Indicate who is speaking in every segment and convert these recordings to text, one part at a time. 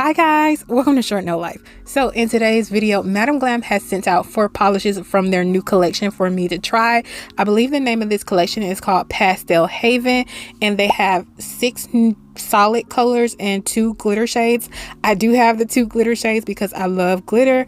Speaker 1: Hi guys, welcome to Short No Life. So in today's video, Madam Glam has sent out 4 polishes from their new collection for me to try. I believe the name of this collection is called Pastel Haven, and they have 6 solid colors and 2 glitter shades. I do have the 2 glitter shades because I love glitter.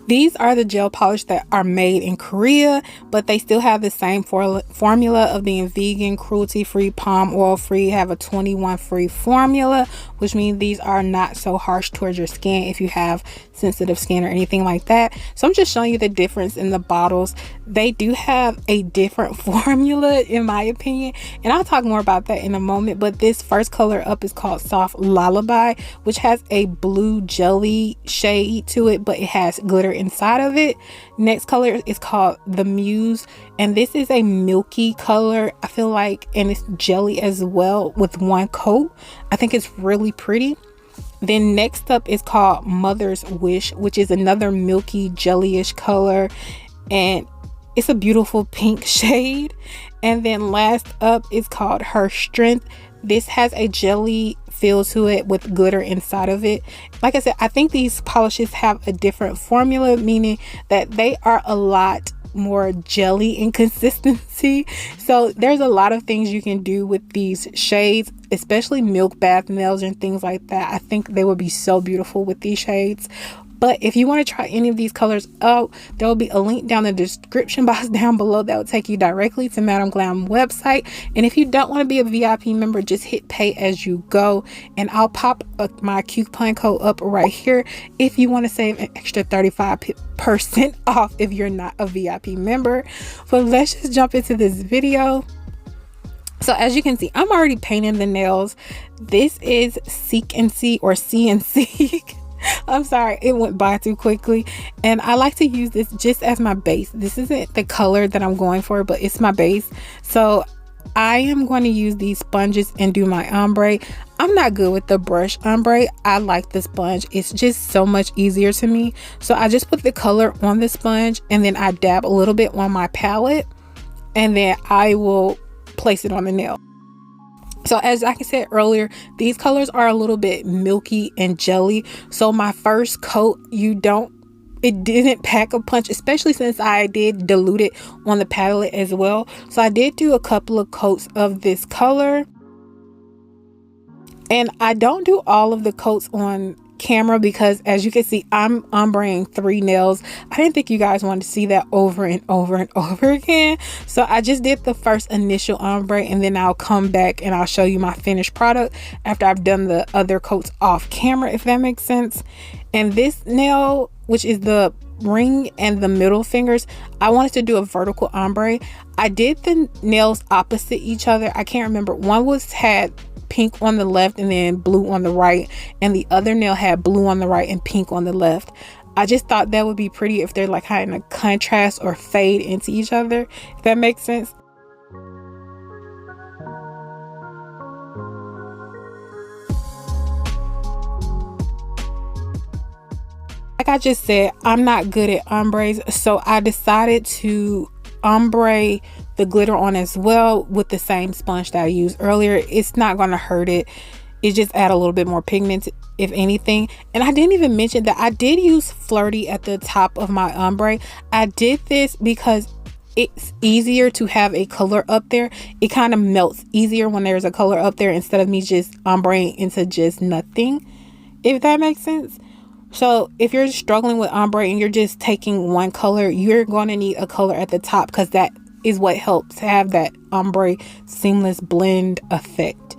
Speaker 1: These are the gel polish that are made in Korea, but they still have the same formula of being vegan, cruelty-free, palm oil-free, have a 21-free formula, which means these are not so harsh towards your skin if you have sensitive skin or anything like that. So I'm just showing you the difference in the bottles. They do have a different formula in my opinion, and I'll talk more about that in a moment. But this first color up is called Soft Lullaby, which has a blue jelly shade to it, but it has glitter inside of it. Next color is called The Muse, and this is a milky color, I feel like, and it's jelly as well with 1 coat. I think it's really pretty. Then next up is called Mother's Wish, which is another milky jellyish color, and it's a beautiful pink shade. And then last up is called Her Strength. This has a jelly feel to it with glitter inside of it. Like I said, I think these polishes have a different formula, meaning that they are a lot more jelly in consistency. So there's a lot of things you can do with these shades, especially milk bath nails and things like that. I think they would be so beautiful with these shades. But if you want to try any of these colors out, there will be a link down in the description box down below that will take you directly to Madam Glam website. And if you don't want to be a VIP member, just hit pay as you go, and I'll pop my coupon code up right here if you want to save an extra 35% off if you're not a VIP member. But let's just jump into this video. So as you can see, I'm already painting the nails. This is Seek and See, or See and Seek. I'm sorry, it went by too quickly, and I like to use this just as my base. This isn't the color that I'm going for, but it's my base. So I am going to use these sponges and do my ombre. I'm not good with the brush ombre. I like the sponge. It's just so much easier to me. So I just put the color on the sponge, and then I dab a little bit on my palette, and then I will place it on the nail. So as I said earlier, these colors are a little bit milky and jelly. So my first coat, it didn't pack a punch, especially since I did dilute it on the palette as well. So I did do a couple of coats of this color. And I don't do all of the coats on camera because, as you can see, I'm ombreing 3 nails. I didn't think you guys wanted to see that over and over and over again, so I just did the first initial ombre, and then I'll come back and I'll show you my finished product after I've done the other coats off camera, if that makes sense. And this nail, which is the ring and the middle fingers, I wanted to do a vertical ombre. I did the nails opposite each other. I can't remember, one had pink on the left and then blue on the right, and the other nail had blue on the right and pink on the left. I just thought that would be pretty if they're like having a contrast or fade into each other, if that makes sense. Like I just said, I'm not good at ombres, so I decided to ombre the glitter on as well with the same sponge that I used earlier. It's not going to hurt it. It just add a little bit more pigment, if anything. And I didn't even mention that I did use Flirty at the top of my ombre. I did this because it's easier to have a color up there. It kind of melts easier when there's a color up there instead of me just ombreing into just nothing, if that makes sense. So if you're struggling with ombre and you're just taking one color, you're going to need a color at the top, because that is what helps have that ombre seamless blend effect.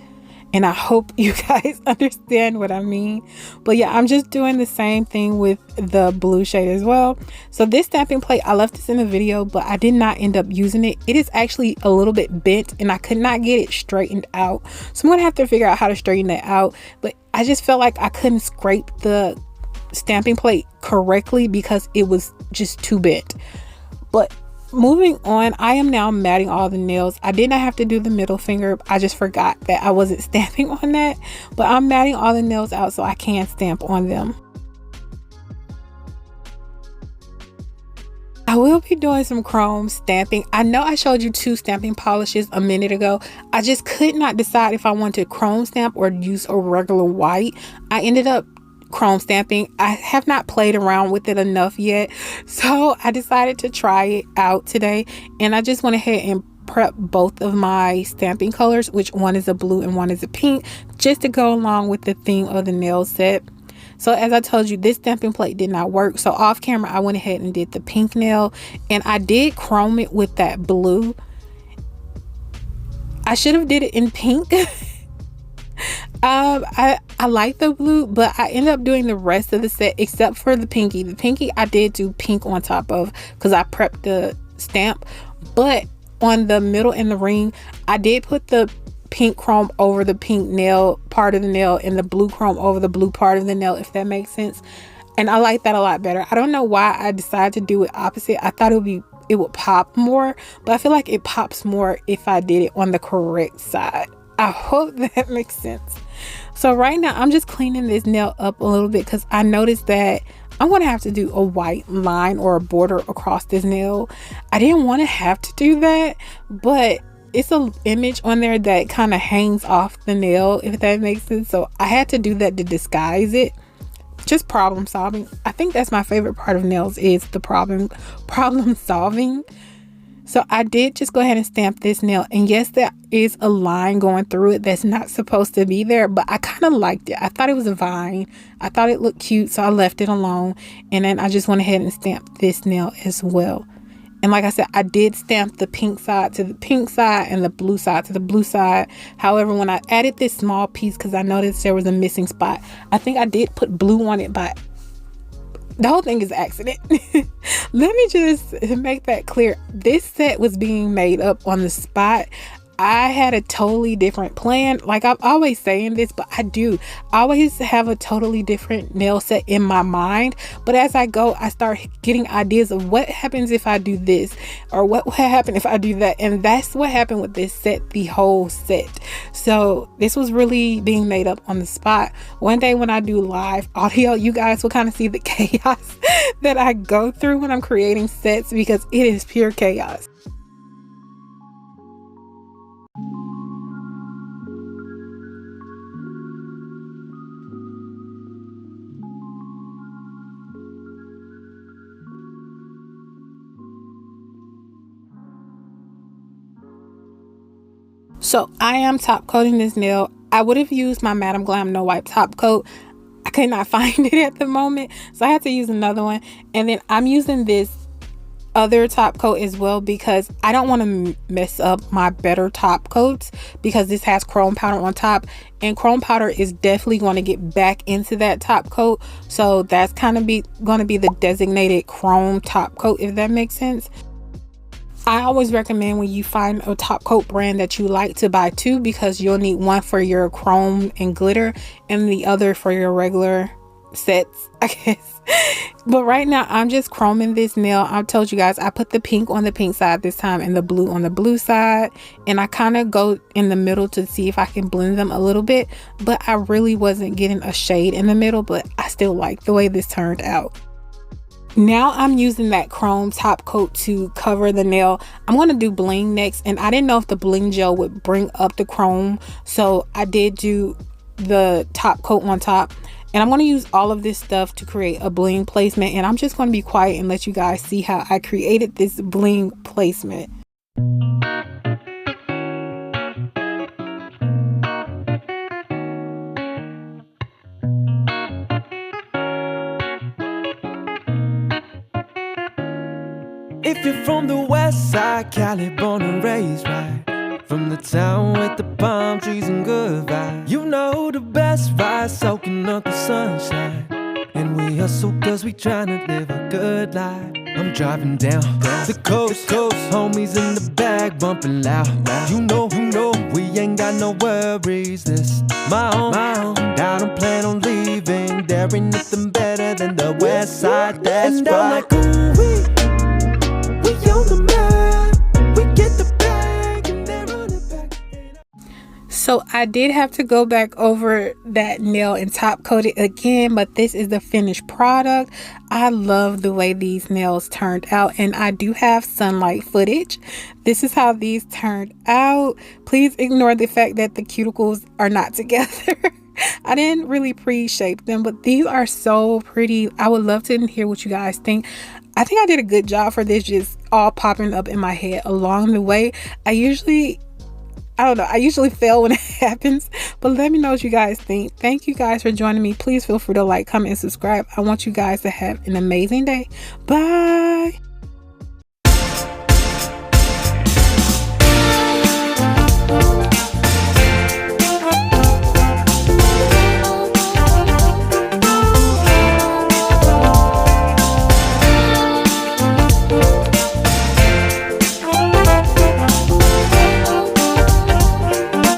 Speaker 1: And I hope you guys understand what I mean. But yeah, I'm just doing the same thing with the blue shade as well. So this stamping plate, I left this in the video, but I did not end up using it. It is actually a little bit bent and I could not get it straightened out. So I'm going to have to figure out how to straighten that out. But I just felt like I couldn't scrape the stamping plate correctly because it was just too bent. But moving on, I am now matting all the nails. I did not have to do the middle finger. I just forgot that I wasn't stamping on that, but I'm matting all the nails out so I can stamp on them. I I will be doing some chrome stamping. I know I showed you 2 stamping polishes a minute ago. I just could not decide if I wanted to chrome stamp or use a regular white. I ended up chrome stamping. I have not played around with it enough yet, so I decided to try it out today, and I just went ahead and prep both of my stamping colors, which one is a blue and one is a pink, just to go along with the theme of the nail set. So as I told you, this stamping plate did not work, so off camera I went ahead and did the pink nail, and I did chrome it with that blue. I should have did it in pink. I like the blue, but I ended up doing the rest of the set except for the pinky. The pinky I did do pink on top of because I prepped the stamp, but on the middle and the ring I did put the pink chrome over the pink nail part of the nail and the blue chrome over the blue part of the nail, if that makes sense. And I like that a lot better. I don't know why I decided to do it opposite. I thought it would pop more, but I feel like it pops more if I did it on the correct side. I hope that makes sense. So right now I'm just cleaning this nail up a little bit because I noticed that I'm going to have to do a white line or a border across this nail. I didn't want to have to do that, but it's an image on there that kind of hangs off the nail, if that makes sense. So I had to do that to disguise it. Just problem solving. I think that's my favorite part of nails, is the problem solving. So I did just go ahead and stamp this nail, and yes, there is a line going through it that's not supposed to be there, but I kind of liked it. I thought it was a vine. I thought it looked cute, so I left it alone, and then I just went ahead and stamped this nail as well. And like I said, I did stamp the pink side to the pink side and the blue side to the blue side. However, when I added this small piece, because I noticed there was a missing spot, I think I did put blue on it, but the whole thing is an accident. Let me just make that clear. This set was being made up on the spot. I had a totally different plan. Like I'm always saying this, but I always have a totally different nail set in my mind. But as I go, I start getting ideas of what happens if I do this, or what would happen if I do that. And that's what happened with this set, the whole set. So this was really being made up on the spot. One day when I do live audio, you guys will kind of see the chaos that I go through when I'm creating sets, because it is pure chaos. So I am top coating this nail. I would have used my Madam Glam No Wipe top coat. I could not find it at the moment, so I had to use another one. And then I'm using this other top coat as well, because I don't want to mess up my better top coats, because this has chrome powder on top, and chrome powder is definitely going to get back into that top coat. So that's kind of going to be the designated chrome top coat, if that makes sense. I always recommend, when you find a top coat brand that you like, to buy 2, because you'll need one for your chrome and glitter and the other for your regular sets, I guess. But right now I'm just chroming this nail. I told you guys I put the pink on the pink side this time and the blue on the blue side, and I kind of go in the middle to see if I can blend them a little bit, but I really wasn't getting a shade in the middle, but I still like the way this turned out. Now I'm using that chrome top coat to cover the nail. I'm going to do bling next, and I didn't know if the bling gel would bring up the chrome, so I did do the top coat on top. And I'm going to use all of this stuff to create a bling placement, and I'm just going to be quiet and let you guys see how I created this bling placement.
Speaker 2: If you're from the west side, Cali, born and raised right, from the town with the palm trees and good vibes, you know the best ride, soaking up the sunshine. And we hustle cause we tryna live a good life. I'm driving down the coast, homies in the bag bumping loud. You know, we ain't got no worries. This my own. And I don't plan on leaving. There ain't nothing better than the west side, that's and right. I'm like, ooh, we on the map, we get the bag and they run it back.
Speaker 1: So I did have to go back over that nail and top coat it again, but this is the finished product. I love the way these nails turned out, and I do have sunlight footage. This is how these turned out. Please ignore the fact that the cuticles are not together. I didn't really pre-shape them, but these are so pretty. I would love to hear what you guys think. I think I did a good job for this, just all popping up in my head along the way. I usually fail when it happens, but let me know what you guys think. Thank you guys for joining me. Please feel free to like, comment, and subscribe. I want you guys to have an amazing day. Bye.